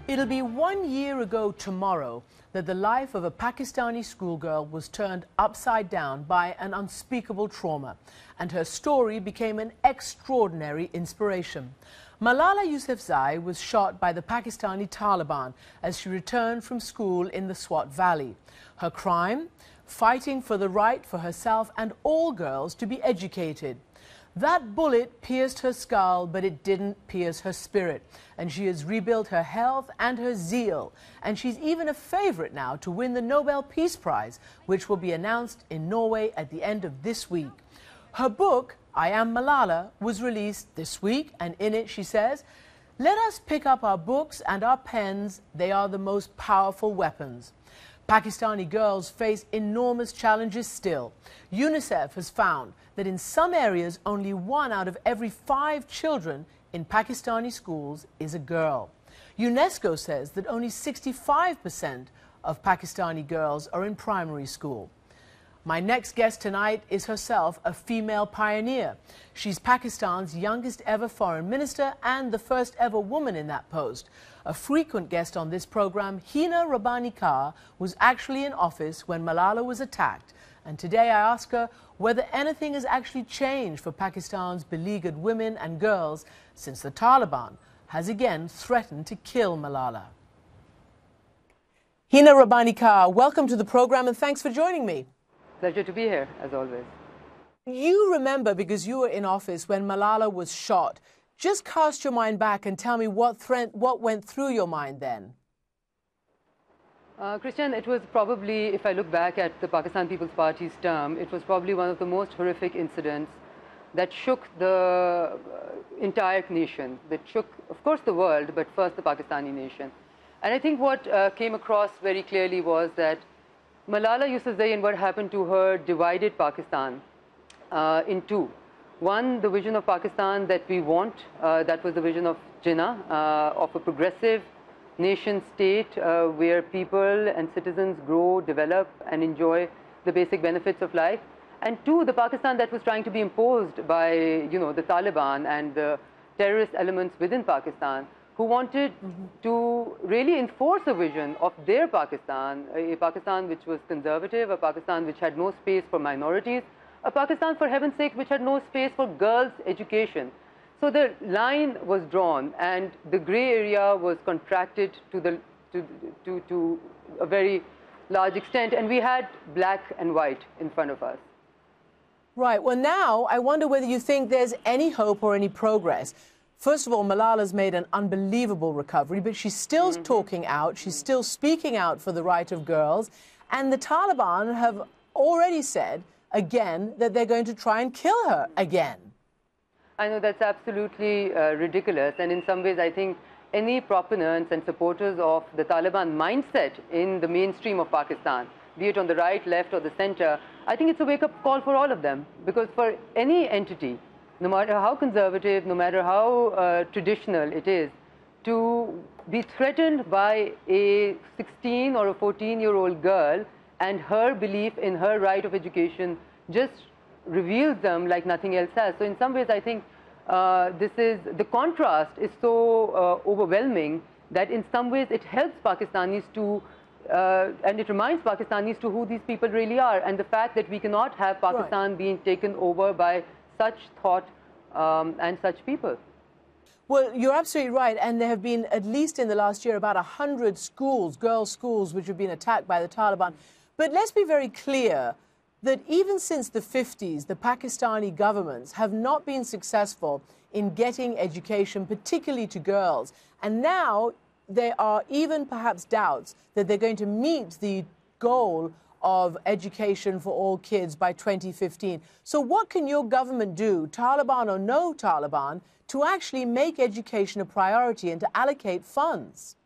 It'll be 1 year ago tomorrow that the life of a Pakistani schoolgirl was turned upside down by an unspeakable trauma, and her story became an extraordinary inspiration. Malala Yousafzai was shot by the Pakistani Taliban as she returned from school in the Swat Valley. Her crime? Fighting for the right for herself and all girls to be educated. That bullet pierced her skull, but it didn't pierce her spirit. And she has rebuilt her health and her zeal. And she's even a favorite now to win the Nobel Peace Prize, which will be announced in Norway at the end of this week. Her book, I Am Malala, was released this week, and in it she says, "Let us pick up our books and our pens. They are the most powerful weapons." Pakistani girls face enormous challenges still. UNICEF has found that in some areas only 1 out of every 5 children in Pakistani schools is a girl. UNESCO says that only 65% of Pakistani girls are in primary school. My next guest tonight is herself a female pioneer. She's Pakistan's youngest ever foreign minister and the first ever woman in that post. A frequent guest on this program, Hina Rabbani Khar, was actually in office when Malala was attacked. And today I ask her whether anything has actually changed for Pakistan's beleaguered women and girls since the Taliban has again threatened to kill Malala. Hina Rabbani Khar, welcome to the program and thanks for joining me. Pleasure to be here, as always. You remember, because you were in office when Malala was shot. Just cast your mind back and tell me what went through your mind then. Christiane, it was probably, if I look back at the Pakistan People's Party's term, it was probably one of the most horrific incidents that shook the entire nation, that shook, of course, the world, but first the Pakistani nation. And I think what came across very clearly was that Malala Yousafzai and what happened to her divided Pakistan in two. One, the vision of Pakistan that we want, that was the vision of Jinnah, of a progressive nation state where people and citizens grow, develop and enjoy the basic benefits of life. And two, the Pakistan that was trying to be imposed by, the Taliban and the terrorist elements within Pakistan, who wanted to really enforce a vision of their Pakistan, a Pakistan which was conservative, a Pakistan which had no space for minorities, a Pakistan, for heaven's sake, which had no space for girls' education. So the line was drawn and the grey area was contracted to a very large extent, and we had black and white in front of us. Right. Well, now I wonder whether you think there's any hope or any progress. First of all, Malala's made an unbelievable recovery, but she's still talking out, she's still speaking out for the right of girls, and the Taliban have already said again that they're going to try and kill her again. I know that's absolutely ridiculous, and in some ways I think any proponents and supporters of the Taliban mindset in the mainstream of Pakistan, be it on the right, left or the center, I think it's a wake-up call for all of them, because for any entity, no matter how conservative, no matter how traditional it is, to be threatened by a 16 or a 14-year-old girl and her belief in her right of education just reveals them like nothing else has. So in some ways, I think the contrast is so overwhelming that in some ways it helps Pakistanis to, and it reminds Pakistanis to who these people really are, and the fact that we cannot have Pakistan being taken over by such thought and such people. Well, you're absolutely right, and there have been, at least in the last year, about 100 schools, girls' schools, which have been attacked by the Taliban. But let's be very clear that even since the 50s, the Pakistani governments have not been successful in getting education, particularly to girls. And now there are even perhaps doubts that they're going to meet the goal of education for all kids by 2015. So what can your government do, Taliban or no Taliban, to actually make education a priority and to allocate funds?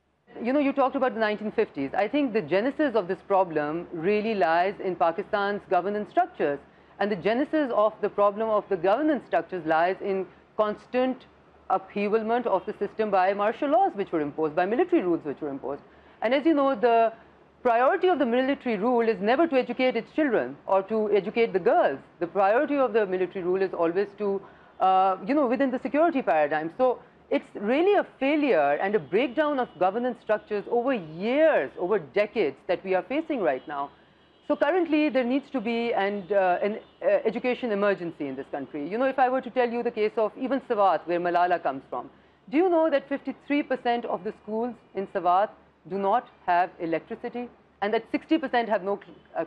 You talked about the 1950s. I think the genesis of this problem really lies in Pakistan's governance structures. And the genesis of the problem of the governance structures lies in constant upheavalment of the system by martial laws which were imposed, by military rules which were imposed. And as you know, the priority of the military rule is never to educate its children or to educate the girls. The priority of the military rule is always to, within the security paradigm. So it's really a failure and a breakdown of governance structures over years, over decades that we are facing right now. So currently, there needs to be an education emergency in this country. You know, if I were to tell you the case of even Swat, where Malala comes from, do you know that 53% of the schools in Swat do not have electricity, and that 60% have no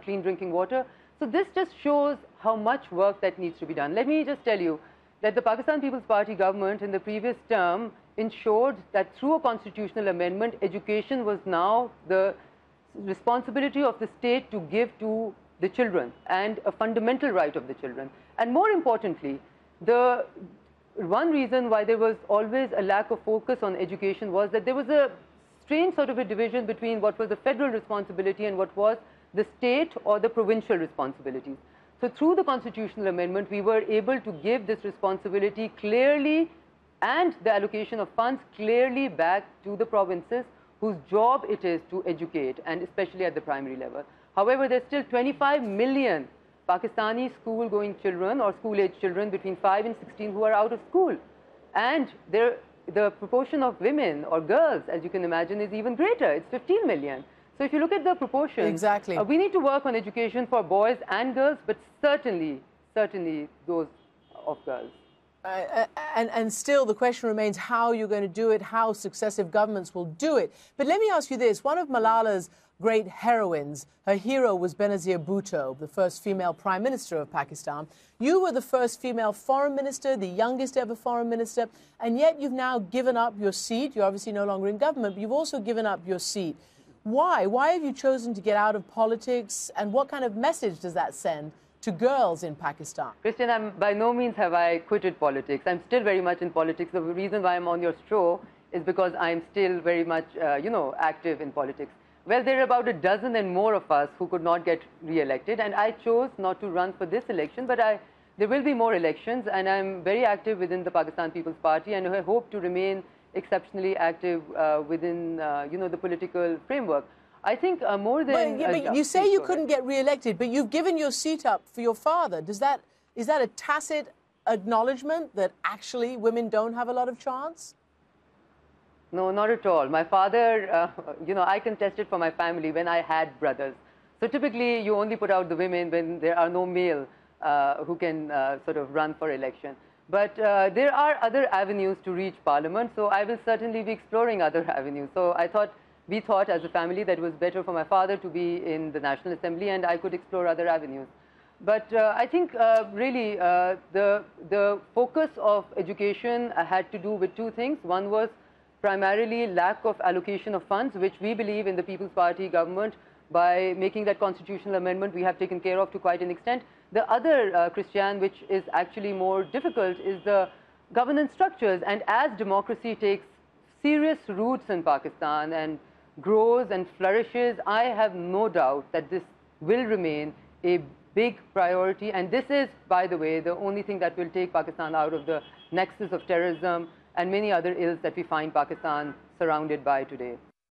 clean drinking water? So this just shows how much work that needs to be done. Let me just tell you that the Pakistan People's Party government in the previous term ensured that through a constitutional amendment, education was now the responsibility of the state to give to the children and a fundamental right of the children. And more importantly, the one reason why there was always a lack of focus on education was that there was a strange sort of a division between what was the federal responsibility and what was the state or the provincial responsibilities. So through the constitutional amendment, we were able to give this responsibility clearly and the allocation of funds clearly back to the provinces whose job it is to educate, and especially at the primary level. However, there's still 25 million Pakistani school-going children or school-age children between 5 and 16 who are out of school. And the proportion of women or girls, as you can imagine, is even greater. It's 15 million. So if you look at the proportion, exactly. We need to work on education for boys and girls, but certainly those of girls. And still the question remains how you're going to do it, how successive governments will do it. But let me ask you this. One of Malala's great heroines, her hero was Benazir Bhutto, the first female prime minister of Pakistan. You were the first female foreign minister, the youngest ever foreign minister, and yet you've now given up your seat. You're obviously no longer in government, but you've also given up your seat. Why? Why have you chosen to get out of politics, and what kind of message does that send to girls in Pakistan? Christiane, by no means have I quitted politics. I'm still very much in politics. The reason why I'm on your show is because I'm still very much, active in politics. Well, there are about a dozen and more of us who could not get re-elected, and I chose not to run for this election, but there will be more elections, and I'm very active within the Pakistan People's Party, and I hope to remain exceptionally active within, the political framework. I think more than... But you say you couldn't get re-elected, but you've given your seat up for your father. Is that a tacit acknowledgement that actually women don't have a lot of chance? No, not at all. My father, I contested for my family when I had brothers. So typically, you only put out the women when there are no male who can sort of run for election. But there are other avenues to reach parliament, so I will certainly be exploring other avenues. So we thought as a family that it was better for my father to be in the National Assembly, and I could explore other avenues. But I think really the focus of education had to do with two things. One was primarily lack of allocation of funds, which we believe in the People's Party government, by making that constitutional amendment, we have taken care of to quite an extent. The other, Christiane, which is actually more difficult, is the governance structures. And as democracy takes serious roots in Pakistan and grows and flourishes, I have no doubt that this will remain a big priority. And this is, by the way, the only thing that will take Pakistan out of the nexus of terrorism and many other ills that we find Pakistan surrounded by today.